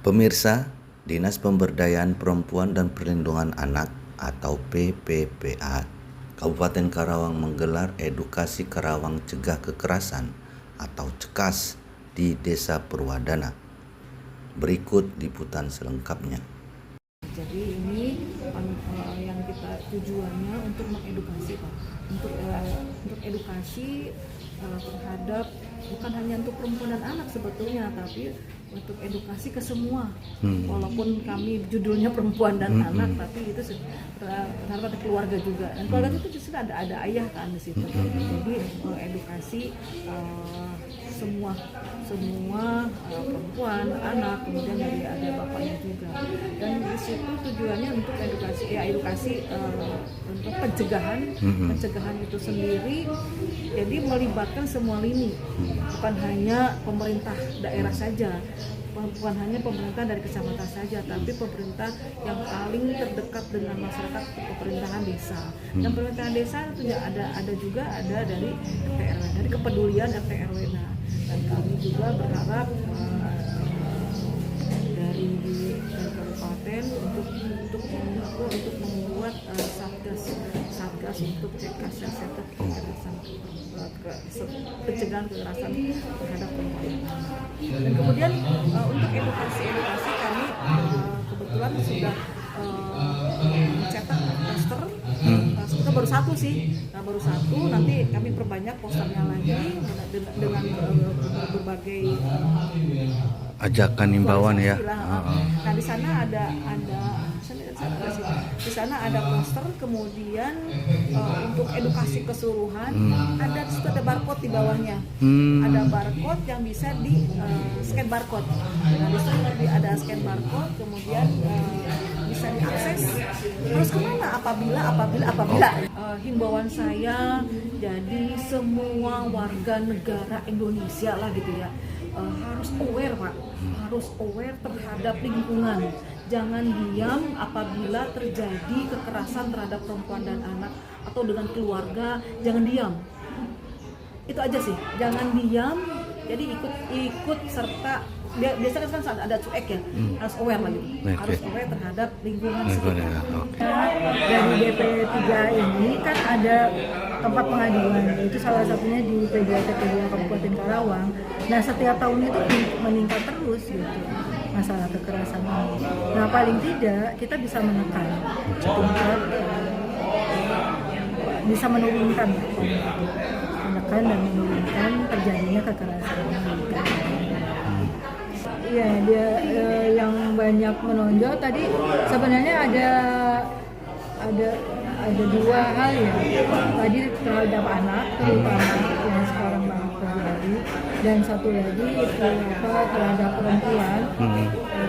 Pemirsa, Dinas Pemberdayaan Perempuan dan Perlindungan Anak atau PPPA Kabupaten Karawang menggelar edukasi Karawang Cegah Kekerasan atau CEKAS di Desa Purwadana. Berikut liputan selengkapnya. Jadi ini yang kita tujuannya untuk mengedukasi Pak, untuk edukasi terhadap bukan hanya untuk perempuan dan anak sebetulnya, tapi untuk edukasi ke semua. Walaupun kami judulnya perempuan dan anak, tapi itu terhadap keluarga juga. Dan keluarga itu justru ada ayah kan di situ. Jadi edukasi semua perempuan, anak, kemudian dari ada bapaknya juga. Dan di situ tujuannya untuk edukasi untuk pencegahan itu sendiri. Jadi melibatkan semua lini, bukan hanya pemerintah daerah saja, bukan hanya pemerintah dari kecamatan saja, tapi pemerintah yang paling terdekat dengan masyarakat, pemerintahan desa. Dan pemerintahan desa itu ada juga dari RT RW, dari kepedulian RT RW. Dan kami juga berharap dari kabupaten untuk membuat satgas untuk CEKAS pencegahan kekerasan terhadap perempuan. Dan kemudian untuk edukasi kami kebetulan sudah mencetak poster. Kita baru satu sih, baru satu. Nanti kami perbanyak posternya lagi dengan berbagai ajakan himbauan ya. Nah di sana ada poster, kemudian untuk edukasi keseluruhan ada di situ ada barcode di bawahnya. Ada barcode yang bisa di scan barcode. Nah di situ ada scan barcode, kemudian bisa diakses. Harus kemana? Apabila himbauan saya, jadi semua warga negara Indonesia lah gitu ya, harus aware Pak, harus aware terhadap lingkungan. Jangan diam apabila terjadi kekerasan terhadap perempuan dan anak atau dengan keluarga, jangan diam. Itu aja sih, jangan diam. Jadi ikut serta. Biasanya kan ada cuek ya, harus aware lagi, harus aware terhadap lingkungan sekitar. Dari DP 3 ini kan ada tempat pengaduan, yaitu salah satunya di PDAT 3 Kabupaten Karawang. Nah setiap tahun itu meningkat terus gitu masalah kekerasan ini. Nah paling tidak kita bisa menekan tingkat, bisa menurunkan dan menurunkan terjadinya kekerasan ini. Iya, dia yang banyak menonjol tadi sebenarnya ada dua hal ya. Tadi terhadap anak terutama yang sekarang banyak terjadi, dan satu lagi terhadap perempuan.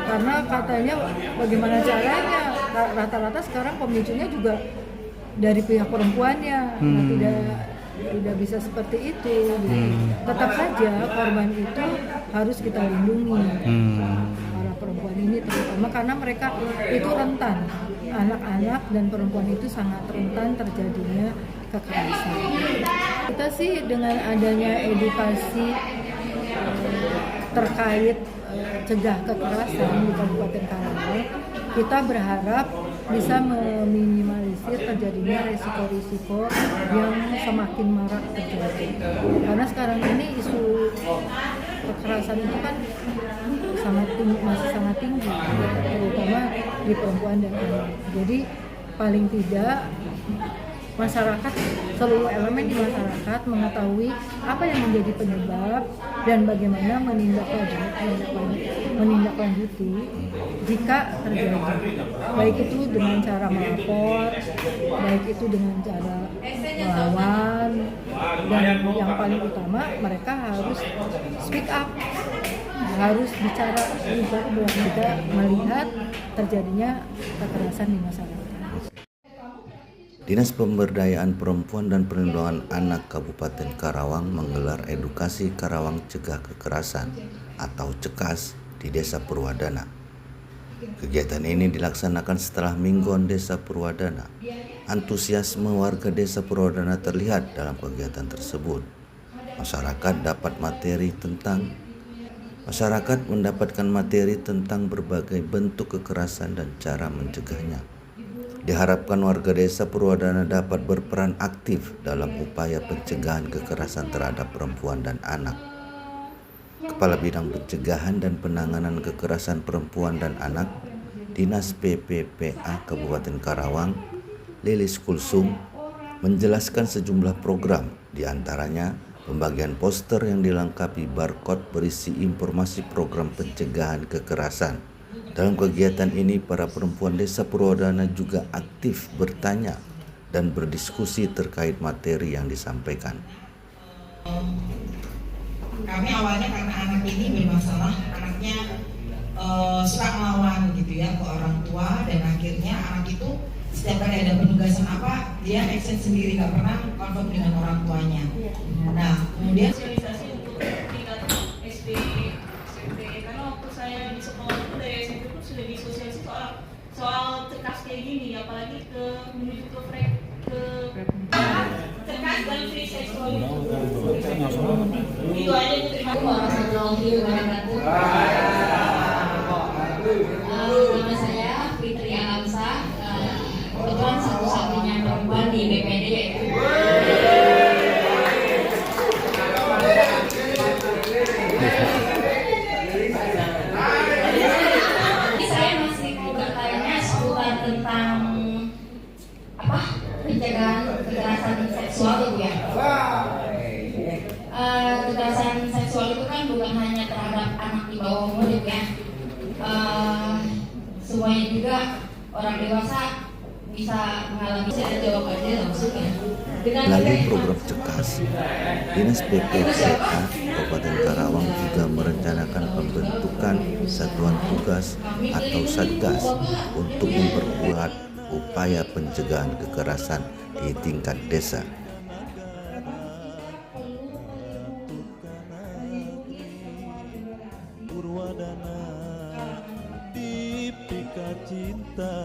Karena katanya bagaimana caranya, rata-rata sekarang pemicunya juga dari pihak perempuannya. Tidak bisa seperti itu. Tetap saja korban itu harus kita lindungi. Para perempuan ini terutama karena mereka itu rentan. Anak-anak dan perempuan itu sangat rentan terjadinya kekerasan. Kita sih dengan adanya edukasi terkait cegah kekerasan di Kabupaten Karawang, kita berharap bisa meminimalisir terjadinya resiko-risiko yang semakin marak terjadi. Karena sekarang ini isu kekerasan itu kan masih sangat tinggi, terutama di perempuan dan anak. Jadi paling tidak masyarakat, seluruh elemen di masyarakat mengetahui apa yang menjadi penyebab dan bagaimana menindaklanjuti jika terjadi, baik itu dengan cara melapor, baik itu dengan cara melawan, dan yang paling utama mereka harus speak up, harus bicara jika melihat terjadinya kekerasan di masyarakat. Dinas Pemberdayaan Perempuan dan Perlindungan Anak Kabupaten Karawang menggelar edukasi Karawang Cegah Kekerasan atau CEKAS di Desa Purwadana. Kegiatan ini dilaksanakan setelah Mingguan Desa Purwadana. Antusiasme warga Desa Purwadana terlihat dalam kegiatan tersebut. Masyarakat dapat materi tentang Masyarakat mendapatkan materi tentang berbagai bentuk kekerasan dan cara mencegahnya. Diharapkan warga desa Purwadana dapat berperan aktif dalam upaya pencegahan kekerasan terhadap perempuan dan anak. Kepala Bidang Pencegahan dan Penanganan Kekerasan Perempuan dan Anak, Dinas PPPA Kabupaten Karawang, Lilis Kulsum, menjelaskan sejumlah program, diantaranya pembagian poster yang dilengkapi barcode berisi informasi program pencegahan kekerasan. Dalam kegiatan ini, para perempuan desa Purwadana juga aktif bertanya dan berdiskusi terkait materi yang disampaikan. Kami awalnya karena anak ini bermasalah, anaknya suka melawan gitu ya ke orang tua, dan akhirnya anak itu setiap kali ada penugasan apa, dia action sendiri, nggak pernah konfirm dengan orang tuanya. Nah, kemudian sosialisasi untuk tingkat SD, SMP, karena waktu saya di sekolah itu dari SMP itu sudah disosialisasi soal cerdas kayak gini, apalagi ke menuju ke cerdas dan free seksual itu. Itu aja itu. Terima kasih warahmatullahi wabarakatuh. Nama saya Fitri Alamsa, kebetulan satu-satunya perempuan di BPD yaitu saya masih mau bertanya seputar tentang pencegahan kekerasan seksual itu ya. Kekerasan seksual itu kan bukan hanya terhadap anak di bawah umur ya. Semuanya juga orang dewasa bisa mengalami. Saya jawab aja langsung ya. Melalui program Cekas, Dinas PPPA Kabupaten Karawang juga merencanakan pembentukan satuan tugas atau satgas untuk memperkuat upaya pencegahan kekerasan di tingkat desa. Purwadana dipikat cinta.